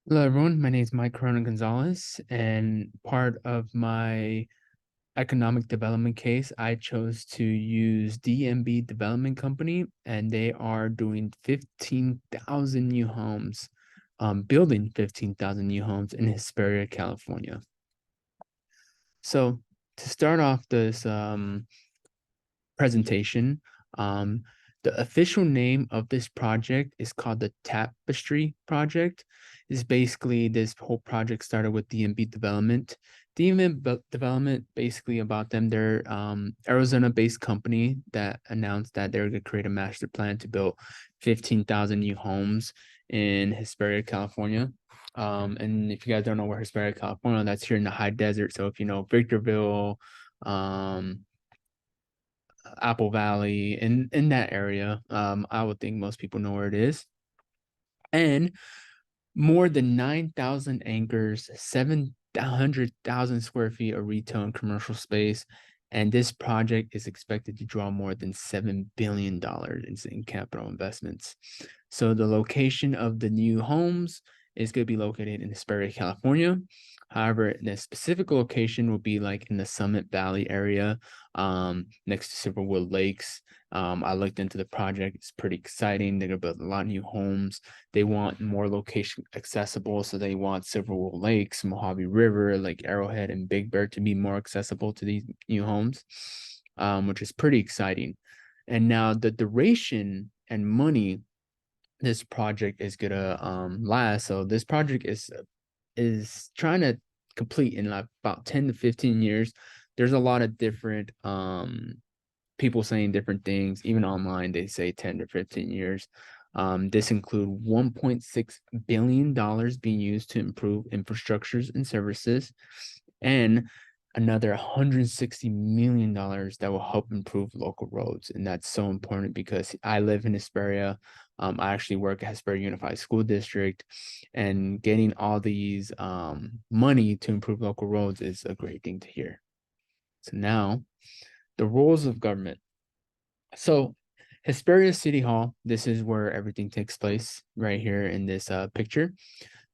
Hello, everyone. My name is Corona-Gonzalez, and part of my economic development case, I chose to use DMB Development Company, and they are doing 15,000 new homes, building 15,000 new homes in Hesperia, California. So to start off this presentation, um, the official name of this project is called the Tapestry Project. Is basically this whole project started with DMB Development. DMB Development, basically about them, they're Arizona-based company that announced that they're going to create a master plan to build 15,000 new homes in Hesperia, California. And if you guys don't know where Hesperia, California, that's here in the high desert. So if you know Victorville, um, Apple Valley, in that area. I would think most people know where it is. And more than 9,000 acres, 700,000 square feet of retail and commercial space. And this project is expected to draw more than $7 billion in capital investments. So the location of the new homes is going to be located in Hesperia, California. However, the specific location will be like in the Summit Valley area, next to Silverwood Lakes. I looked into the project. It's pretty exciting. They're going to build a lot of new homes. They want more location accessible, so they want Silverwood Lakes, Mojave River, like Arrowhead and Big Bear to be more accessible to these new homes, which is pretty exciting. And now the duration and money this project is gonna last. So this project is trying to complete in like about 10 to 15 years. There's a lot of different people saying different things. Even online, they say 10 to 15 years. This include $1.6 billion being used to improve infrastructures and services, and another $160 million that will help improve local roads. And that's so important because I live in Hesperia. I actually work at Hesperia Unified School District, and getting all these money to improve local roads is a great thing to hear. So now, the roles of government. So Hesperia City Hall, this is where everything takes place right here in this picture.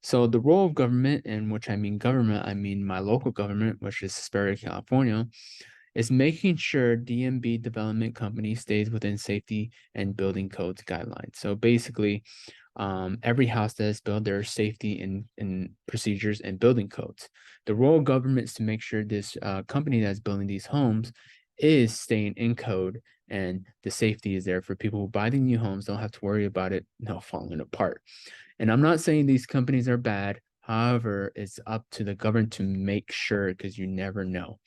So the role of government, and which I mean government, I mean my local government, which is Hesperia, California, is making sure DMB Development Company stays within safety and building codes guidelines. So basically, every house that is built, there are safety and procedures and building codes. The role of government is to make sure this company that's building these homes is staying in code, and the safety is there for people who buy the new homes, don't have to worry about it falling apart. And I'm not saying these companies are bad. However, it's up to the government to make sure, because you never know.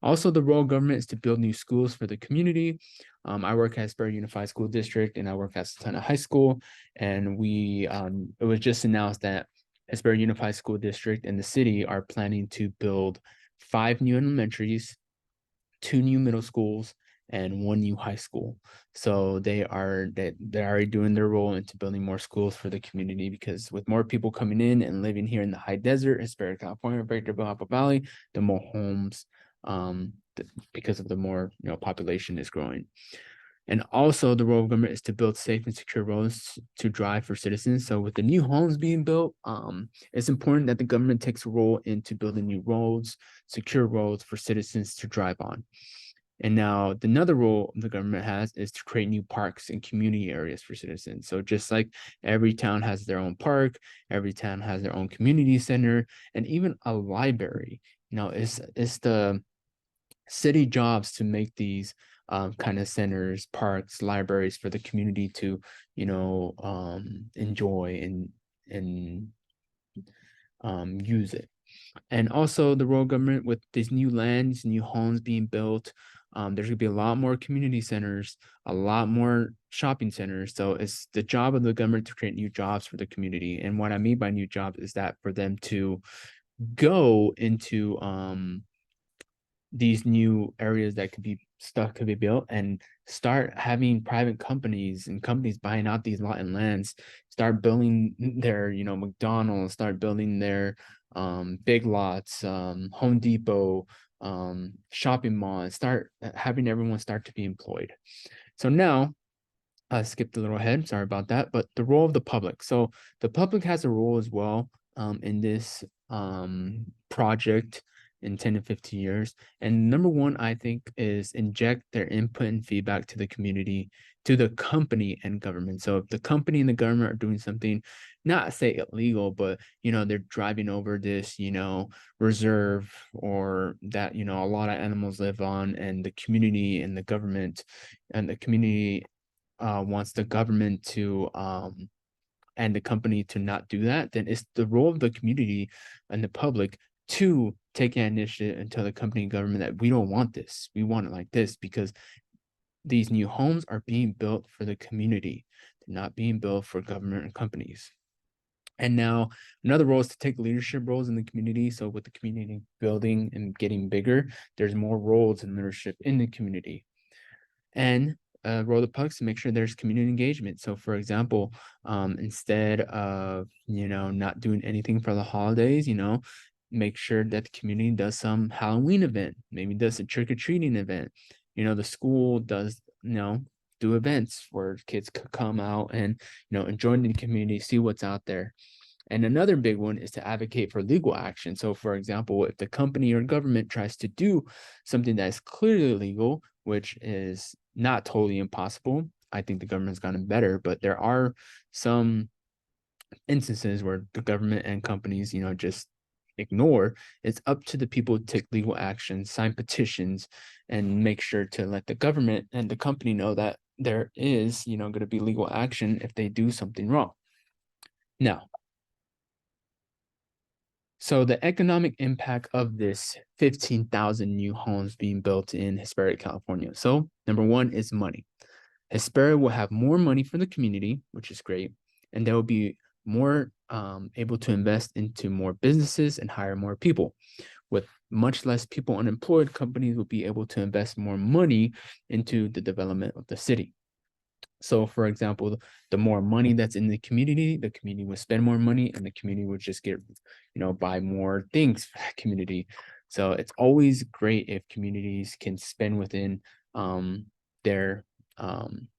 Also, the role of government is to build new schools for the community. I work at Hesperia Unified School District, and I work at Sultana High School. And it was just announced that Hesperia Unified School District and the city are planning to build 5 new elementaries, 2 new middle schools, and 1 new high school. So they're already doing their role into building more schools for the community, because with more people coming in and living here in the high desert, Hesperia, California, Victorville, Apple Valley, the more homes, because of the more population is growing. And also, the role of government is to build safe and secure roads to drive for citizens. So with the new homes being built, it's important that the government takes a role into building new roads, secure roads for citizens to drive on. And now another role the government has is to create new parks and community areas for citizens. So just like every town has their own park, every town has their own community center, and even a library. It's the city jobs to make these kind of centers, parks, libraries for the community to, enjoy and use it. And also the rural government, with these new lands, new homes being built, there's gonna be a lot more community centers, a lot more shopping centers. So it's the job of the government to create new jobs for the community. And what I mean by new jobs is that for them to go into these new areas that could be built, and start having private companies and companies buying out these lot and lands, start building their McDonald's, start building their big lots, Home Depot, shopping malls, start having everyone start to be employed. So now I skipped a little ahead, sorry about that, but the role of the public. So the public has a role as well, in this project in 10 to 15 years. And number one, I think, is inject their input and feedback to the community, to the company and government. So if the company and the government are doing something, not say illegal, but they're driving over this, reserve, or that, a lot of animals live on, and the community and the government and the community wants the government to and the company to not do that, then it's the role of the community and the public to take an initiative and tell the company and government that we don't want this. We want it like this, because these new homes are being built for the community. They're not being built for government and companies. And now another role is to take leadership roles in the community. So with the community building and getting bigger, there's more roles and leadership in the community. And role of the public to make sure there's community engagement. So for example, instead of not doing anything for the holidays, make sure that the community does some Halloween event, maybe does a trick-or-treating event. The school does do events where kids could come out and enjoy the community, see what's out there. And another big one is to advocate for legal action. So for example, if the company or government tries to do something that is clearly illegal, which is not totally impossible, I think the government's gotten better, but there are some instances where the government and companies, just ignore. It's up to the people to take legal action, sign petitions, and make sure to let the government and the company know that there is, going to be legal action if they do something wrong. Now, so the economic impact of this 15,000 new homes being built in Hesperia, California. So number one is money. Hesperia will have more money for the community, which is great, and they will be more able to invest into more businesses and hire more people. With much less people unemployed, companies will be able to invest more money into the development of the city. So for example, the more money that's in the community will spend more money, and the community would just get, buy more things for that community. So it's always great if communities can spend within their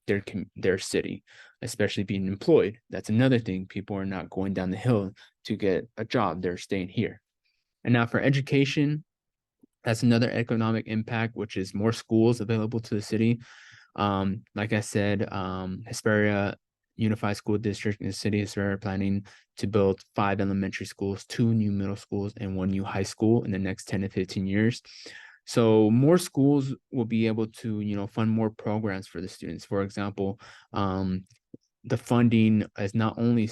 their city, especially being employed. That's another thing. People are not going down the hill to get a job. They're staying here. And now for education, that's another economic impact, which is more schools available to the city. Like I said, Hesperia Unified School District in the city of Hesperia planning to build 5 elementary schools, 2 new middle schools, and 1 new high school in the next 10 to 15 years. So more schools will be able to, fund more programs for the students. For example, the funding is not only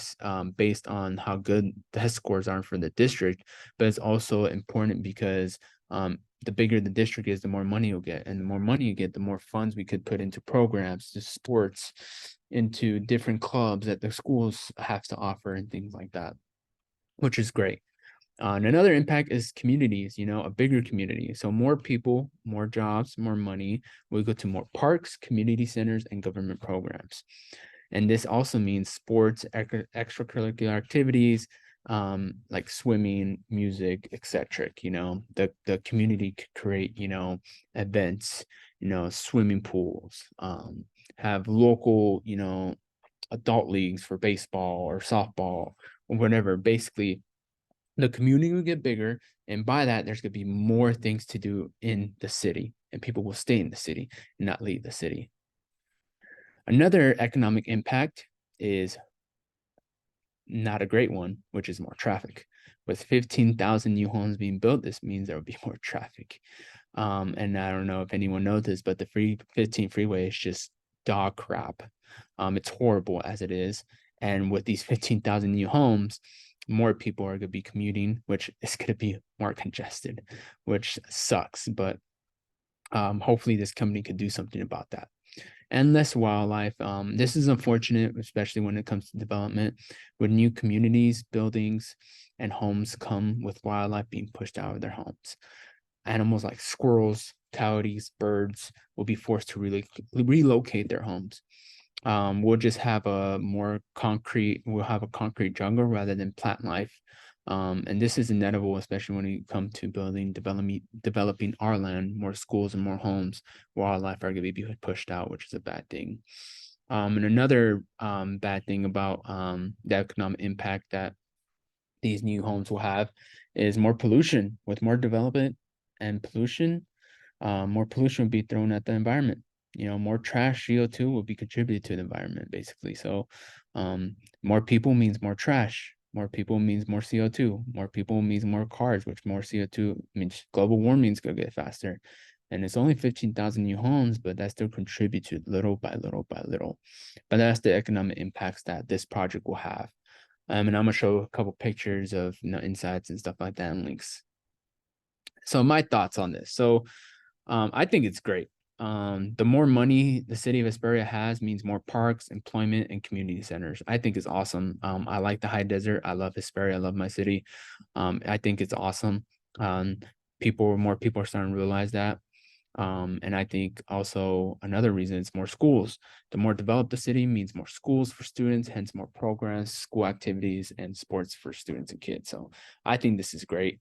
based on how good the test scores are for the district, but it's also important because the bigger the district is, the more money you'll get. And the more money you get, the more funds we could put into programs, to sports, into different clubs that the schools have to offer and things like that, which is great. And another impact is communities, a bigger community. So more people, more jobs, more money will go to more parks, community centers, and government programs. And this also means sports, extracurricular activities, like swimming, music, etc. The community could create, events, swimming pools, have local, adult leagues for baseball or softball or whatever. Basically, the community will get bigger, and by that, there's going to be more things to do in the city, and people will stay in the city and not leave the city. Another economic impact is not a great one, which is more traffic. With 15,000 new homes being built, this means there will be more traffic. And I don't know if anyone knows this, but the 15 freeway is just dog crap. It's horrible as it is. And with these 15,000 new homes, more people are going to be commuting, which is going to be more congested, which sucks. But hopefully this company could do something about that. And less wildlife. This is unfortunate, especially when it comes to development. With new communities, buildings, and homes come with wildlife being pushed out of their homes. Animals like squirrels, coyotes, birds will be forced to relocate their homes. We'll just have we'll have a concrete jungle rather than plant life. And this is inevitable, especially when it comes to developing our land, more schools and more homes. Wildlife are going to be pushed out, which is a bad thing. And another bad thing about the economic impact that these new homes will have is more pollution. With more development and pollution, more pollution will be thrown at the environment. More trash, CO2 will be contributed to the environment, basically. So more people means more trash. More people means more CO2. More people means more cars, which more CO2 means global warming is going to get faster. And it's only 15,000 new homes, but that still contributes to little by little by little. But that's the economic impacts that this project will have. And I'm gonna show a couple pictures of insights and stuff like that and links. So my thoughts on this. So I think it's great. The more money the city of Hesperia has means more parks, employment, and community centers. I think it's awesome. I like the high desert. I love Hesperia. I love my city. I think it's awesome. More people are starting to realize that. And I think also another reason is more schools. The more developed the city means more schools for students, hence more programs, school activities, and sports for students and kids. So I think this is great.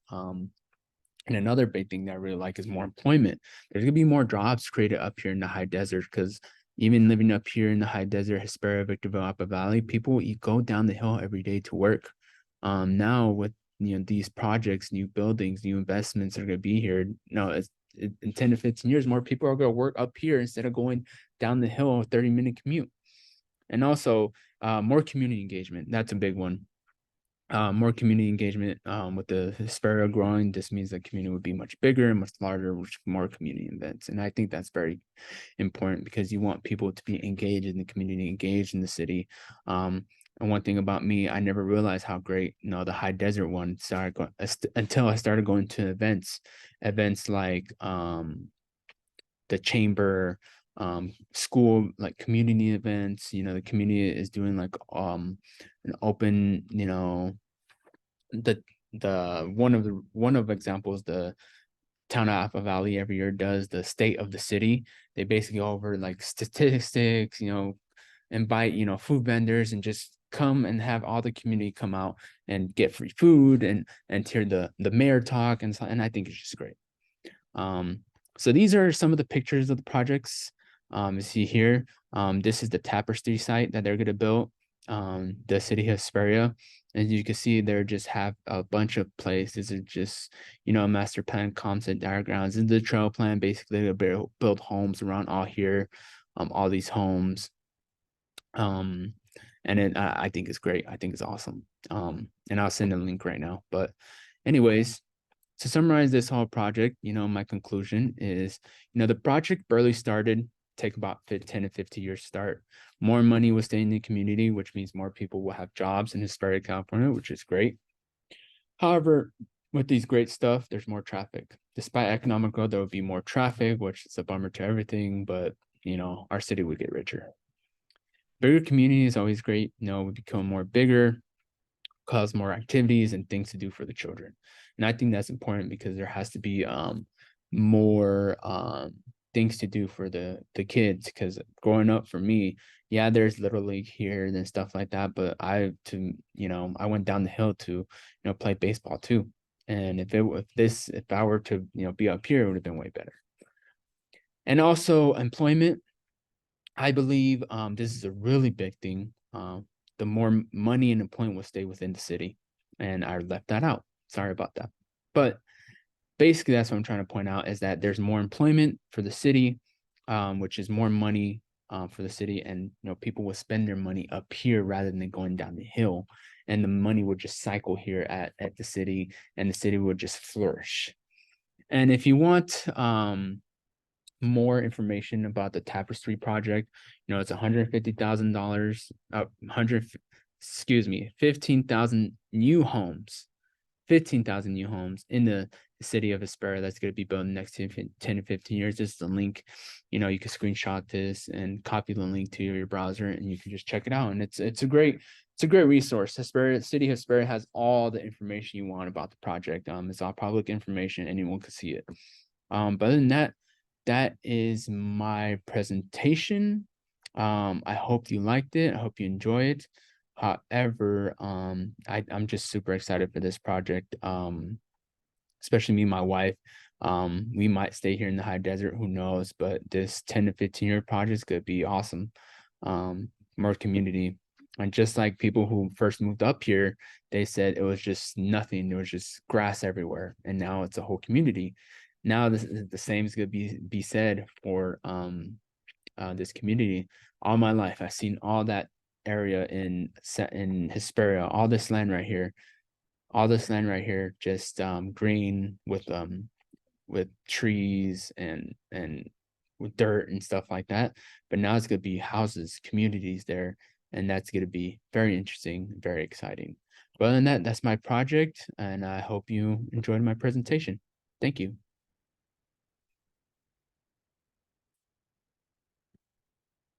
And another big thing that I really like is more employment. There's gonna be more jobs created up here in the high desert because even living up here in the high desert, Hesperia, Victorville, Upper Valley, people you go down the hill every day to work. Now with these projects, new buildings, new investments are gonna be here. In 10 to 15 years, more people are gonna work up here instead of going down the hill a 30-minute commute. And also more community engagement. That's a big one. More community engagement with the Hesperia growing. This means the community would be much bigger and much larger, with more community events. And I think that's very important because you want people to be engaged in the community, engaged in the city. And one thing about me, I never realized how great, the high desert one started going, until I started going to events like the chamber, school, like community events. The community is doing like an open, one of examples, the town of Apple Valley every year does the state of the city. They basically go over like statistics, invite, food vendors and just come and have all the community come out and get free food and hear the mayor talk. And I think it's just great. So these are some of the pictures of the projects. You see here, this is the tapestry site that they're going to build, the city of Hesperia. As you can see, they just have a bunch of places. These are just, master plan concept diagrams. And the trail plan, basically, they'll build homes around all here, all these homes. And I think it's great. I think it's awesome. And I'll send a link right now. But anyways, to summarize this whole project, my conclusion is, the project barely started, take about 10 to 50 years to start. More money will stay in the community, which means more people will have jobs in Hesperia, California, which is great. However, with these great stuff, there's more traffic. Despite economic growth, there will be more traffic, which is a bummer to everything, but, our city would get richer. Bigger community is always great. We become more bigger, cause more activities and things to do for the children. And I think that's important because there has to be more things to do for the kids. Because growing up for me, yeah, there's Little League here and stuff like that, but I went down the hill to play baseball too. And if I were to be up here, it would have been way better. And also employment, I believe this is a really big thing. The more money and employment will stay within the city. And I left that out. Sorry about that. But basically, that's what I'm trying to point out, is that there's more employment for the city, which is more money for the city. And, people will spend their money up here rather than going down the hill. And the money would just cycle here at the city, and the city would just flourish. And if you want more information about the Tapestry project, it's $150,000, 15,000 new homes, 15,000 new homes in the city of Hesperia that's going to be built in the next 10 to 15 years. This is the link. You can screenshot this and copy the link to your browser, and you can just check it out. And it's a great resource. City of Hesperia has all the information you want about the project. It's all public information. Anyone can see it. But other than that, that is my presentation. I hope you liked it. I hope you enjoy it. However, I'm just super excited for this project. Especially me and my wife. We might stay here in the high desert, who knows? But this 10 to 15 year project is gonna be awesome. More community. And just like people who first moved up here, they said it was just nothing. There was just grass everywhere. And now it's a whole community. Now the same is gonna be said for this community. All my life, I've seen all that area in Hesperia, all this land right here, just green with trees and with dirt and stuff like that. But now it's gonna be houses, communities there, and that's gonna be very interesting, very exciting. But other than that, that's my project, and I hope you enjoyed my presentation. Thank you.